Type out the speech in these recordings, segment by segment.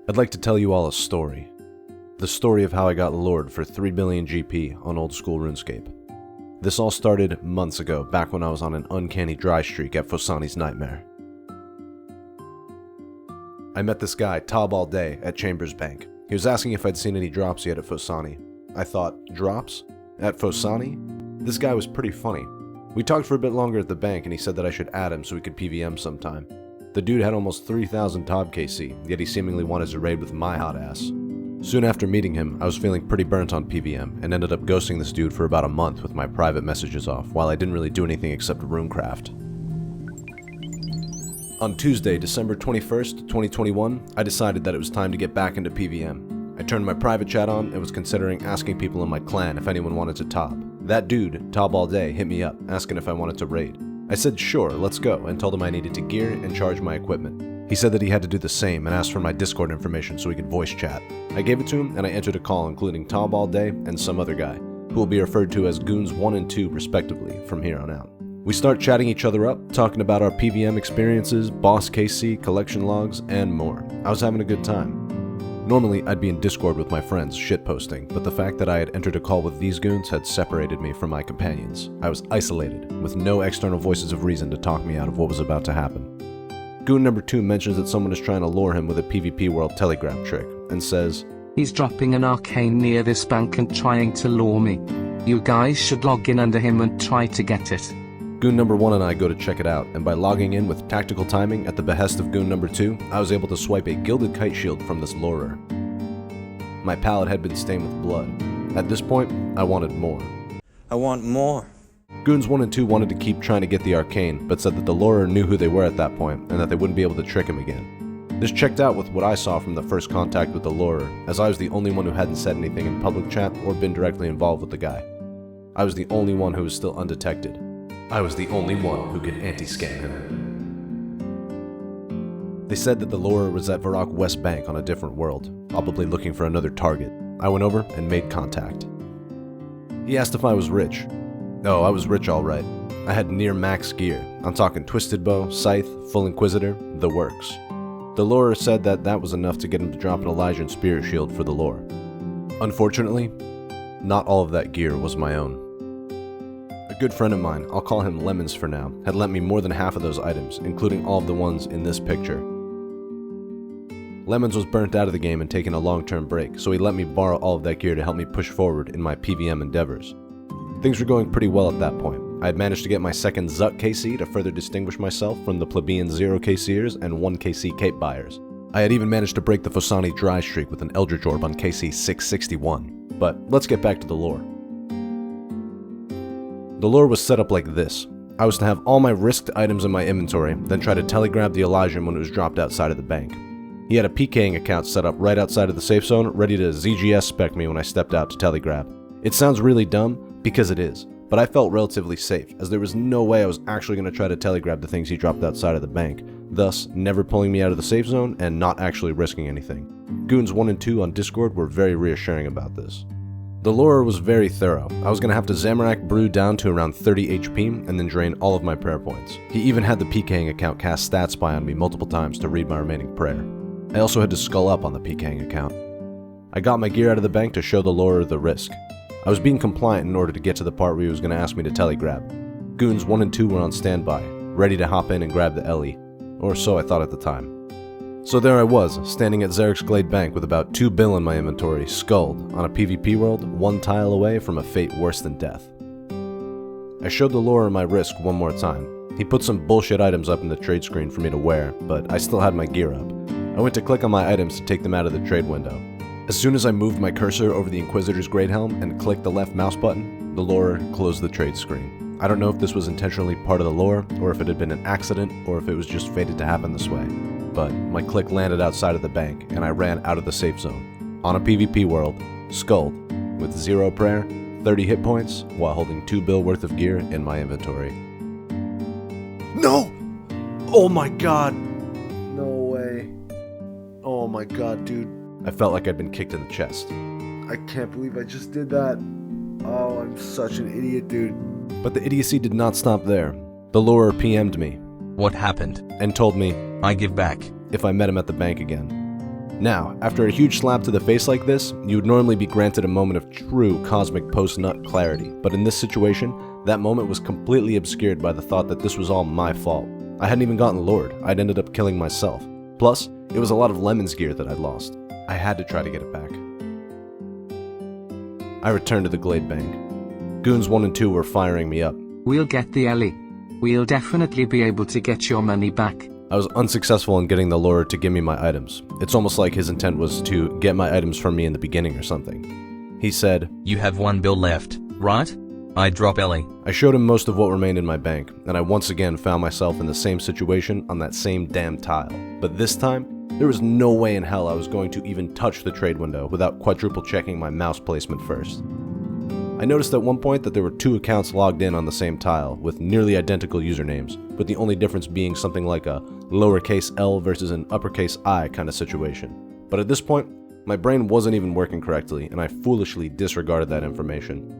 I'd like to tell you all a story. The story of how I got lured for 3 billion GP on old school RuneScape. This all started months ago, back when I was on an uncanny dry streak at Fosani's Nightmare. I met this guy, Tob All Day, at Chambers Bank. He was asking if I'd seen any drops yet at Fosani. I thought, drops? At Fosani? This guy was pretty funny. We talked for a bit longer at the bank and he said that I should add him so we could PVM sometime. The dude had almost 3,000 Tob KC, yet he seemingly wanted to raid with my hot ass. Soon after meeting him, I was feeling pretty burnt on PVM and ended up ghosting this dude for about a month with my private messages off, while I didn't really do anything except runecraft. On Tuesday, December 21st, 2021, I decided that it was time to get back into PVM. I turned my private chat on and was considering asking people in my clan if anyone wanted to Tob. That dude, Tob All Day, hit me up, asking if I wanted to raid. I said sure, let's go, and told him I needed to gear and charge my equipment. He said that he had to do the same and asked for my Discord information so we could voice chat. I gave it to him and I entered a call including Tob All Day and some other guy, who will be referred to as Goons 1 and 2 respectively from here on out. We start chatting each other up, talking about our PVM experiences, boss KC, collection logs, and more. I was having a good time. Normally, I'd be in Discord with my friends, shitposting, but the fact that I had entered a call with these goons had separated me from my companions. I was isolated, with no external voices of reason to talk me out of what was about to happen. Goon number 2 mentions that someone is trying to lure him with a PvP World telegraph trick, and says, "He's dropping an arcane near this bank and trying to lure me. You guys should log in under him and try to get it." Goon number 1 and I go to check it out, and by logging in with tactical timing at the behest of Goon number 2, I was able to swipe a gilded kite shield from this lurer. My palette had been stained with blood. At this point, I wanted more. I want more. Goons 1 and 2 wanted to keep trying to get the arcane, but said that the lurer knew who they were at that point, and that they wouldn't be able to trick him again. This checked out with what I saw from the first contact with the lurer, as I was the only one who hadn't said anything in public chat or been directly involved with the guy. I was the only one who was still undetected. I was the only one who could anti-scam him. They said that the lurer was at Varrock West Bank on a different world, probably looking for another target. I went over and made contact. He asked if I was rich. Oh, I was rich alright. I had near max gear. I'm talking Twisted Bow, Scythe, Full Inquisitor, the works. The lurer said that that was enough to get him to drop an Elijah and Spirit Shield for the lore. Unfortunately, not all of that gear was my own. A good friend of mine, I'll call him Lemons for now, had lent me more than half of those items, including all of the ones in this picture. Lemons was burnt out of the game and taking a long-term break, so he let me borrow all of that gear to help me push forward in my PVM endeavors. Things were going pretty well at that point. I had managed to get my second Zut KC to further distinguish myself from the plebeian 0 KCers and 1 KC cape buyers. I had even managed to break the Fosani dry streak with an Eldritch Orb on KC 661. But let's get back to the lore. The lore was set up like this. I was to have all my risked items in my inventory, then try to telegrab the Elijah when it was dropped outside of the bank. He had a PKing account set up right outside of the safe zone, ready to ZGS spec me when I stepped out to telegrab. It sounds really dumb, because it is, but I felt relatively safe, as there was no way I was actually going to try to telegrab the things he dropped outside of the bank, thus never pulling me out of the safe zone and not actually risking anything. Goons 1 and 2 on Discord were very reassuring about this. The lore was very thorough. I was going to have to Zamorak brew down to around 30 HP and then drain all of my prayer points. He even had the PKing account cast Stat Spy on me multiple times to read my remaining prayer. I also had to skull up on the PKing account. I got my gear out of the bank to show the lore the risk. I was being compliant in order to get to the part where he was going to ask me to telegrab. Goons 1 and 2 were on standby, ready to hop in and grab the Ellie, or so I thought at the time. So there I was, standing at Zarek's Glade Bank with about 2 bill in my inventory, skulled, on a PvP world, 1 tile away from a fate worse than death. I showed the lore my risk one more time. He put some bullshit items up in the trade screen for me to wear, but I still had my gear up. I went to click on my items to take them out of the trade window. As soon as I moved my cursor over the Inquisitor's Great Helm and clicked the left mouse button, the lore closed the trade screen. I don't know if this was intentionally part of the lore, or if it had been an accident, or if it was just fated to happen this way. But my click landed outside of the bank, and I ran out of the safe zone, on a PvP world, skulled, with 0 prayer, 30 hit points, while holding 2 bill worth of gear in my inventory. No! Oh my god! No way. Oh my god, dude. I felt like I'd been kicked in the chest. I can't believe I just did that. Oh, I'm such an idiot, dude. But the idiocy did not stop there. The lurer PM'd me. What happened? And told me, I give back. If I met him at the bank again. Now, after a huge slap to the face like this, you would normally be granted a moment of true cosmic post-nut clarity, but in this situation, that moment was completely obscured by the thought that this was all my fault. I hadn't even gotten lured, I'd ended up killing myself. Plus, it was a lot of Lemon's gear that I'd lost. I had to try to get it back. I returned to the Glade Bank. Goons 1 and 2 were firing me up. We'll get the Ellie. We'll definitely be able to get your money back. I was unsuccessful in getting the lurer to give me my items. It's almost like his intent was to get my items from me in the beginning or something. He said, "You have 1 bill left, right? I drop Ellie." I showed him most of what remained in my bank, and I once again found myself in the same situation on that same damn tile. But this time, there was no way in hell I was going to even touch the trade window without quadruple checking my mouse placement first. I noticed at one point that there were 2 accounts logged in on the same tile with nearly identical usernames, with the only difference being something like a lowercase L versus an uppercase I kind of situation. But at this point, my brain wasn't even working correctly, and I foolishly disregarded that information.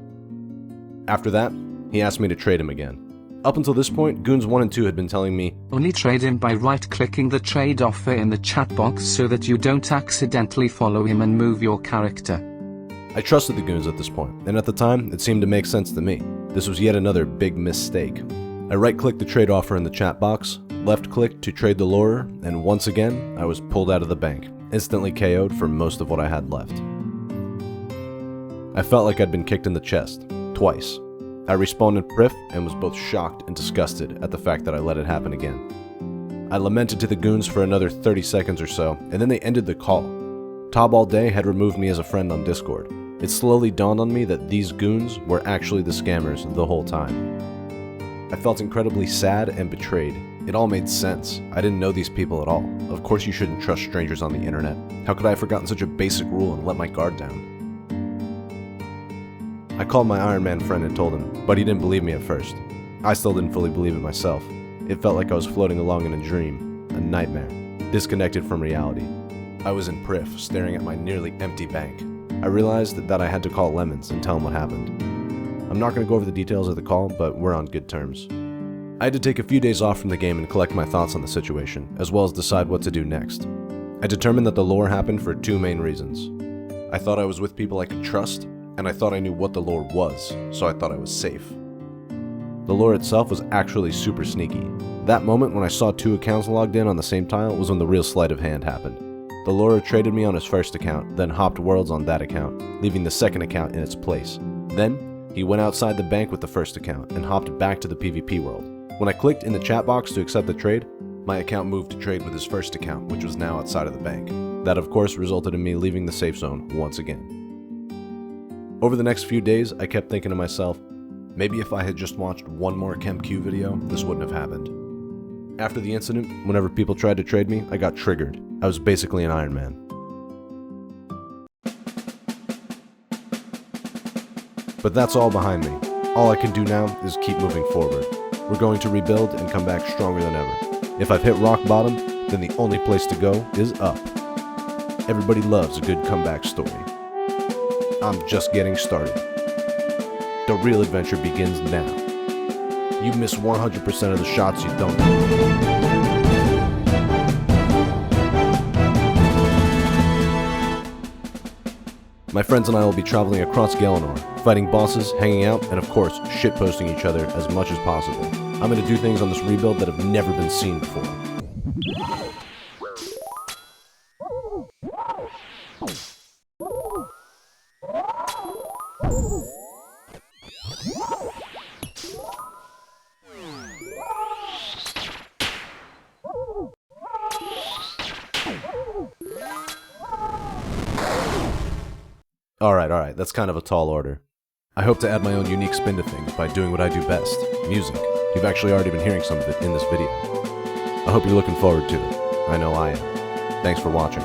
After that, he asked me to trade him again. Up until this point, Goons 1 and 2 had been telling me, only trade him by right-clicking the trade offer in the chat box so that you don't accidentally follow him and move your character. I trusted the goons at this point, and at the time, it seemed to make sense to me. This was yet another big mistake. I right-clicked the trade offer in the chat box, left-clicked to trade the lurer, and once again, I was pulled out of the bank, instantly KO'd for most of what I had left. I felt like I'd been kicked in the chest, twice. I respawned in Prif and was both shocked and disgusted at the fact that I let it happen again. I lamented to the goons for another 30 seconds or so, and then they ended the call. Tob All Day had removed me as a friend on Discord. It slowly dawned on me that these goons were actually the scammers the whole time. I felt incredibly sad and betrayed. It all made sense. I didn't know these people at all. Of course you shouldn't trust strangers on the internet. How could I have forgotten such a basic rule and let my guard down? I called my Iron Man friend and told him, but he didn't believe me at first. I still didn't fully believe it myself. It felt like I was floating along in a dream, a nightmare, disconnected from reality. I was in Prif, staring at my nearly empty bank. I realized that I had to call Lemons and tell him what happened. I'm not going to go over the details of the call, but we're on good terms. I had to take a few days off from the game and collect my thoughts on the situation, as well as decide what to do next. I determined that the lore happened for 2 main reasons. I thought I was with people I could trust, and I thought I knew what the lore was, so I thought I was safe. The lore itself was actually super sneaky. That moment when I saw 2 accounts logged in on the same tile was when the real sleight of hand happened. The lurer traded me on his first account, then hopped worlds on that account, leaving the second account in its place. Then, he went outside the bank with the first account and hopped back to the PvP world. When I clicked in the chat box to accept the trade, my account moved to trade with his first account, which was now outside of the bank. That of course resulted in me leaving the safe zone once again. Over the next few days, I kept thinking to myself, maybe if I had just watched one more ChemQ video, this wouldn't have happened. After the incident, whenever people tried to trade me, I got triggered. I was basically an Iron Man. But that's all behind me. All I can do now is keep moving forward. We're going to rebuild and come back stronger than ever. If I've hit rock bottom, then the only place to go is up. Everybody loves a good comeback story. I'm just getting started. The real adventure begins now. You miss 100% of the shots you don't know. My friends and I will be traveling across Galenor, fighting bosses, hanging out, and of course, shitposting each other as much as possible. I'm going to do things on this rebuild that have never been seen before. Alright, that's kind of a tall order. I hope to add my own unique spin to things by doing what I do best, music. You've actually already been hearing some of it in this video. I hope you're looking forward to it. I know I am. Thanks for watching.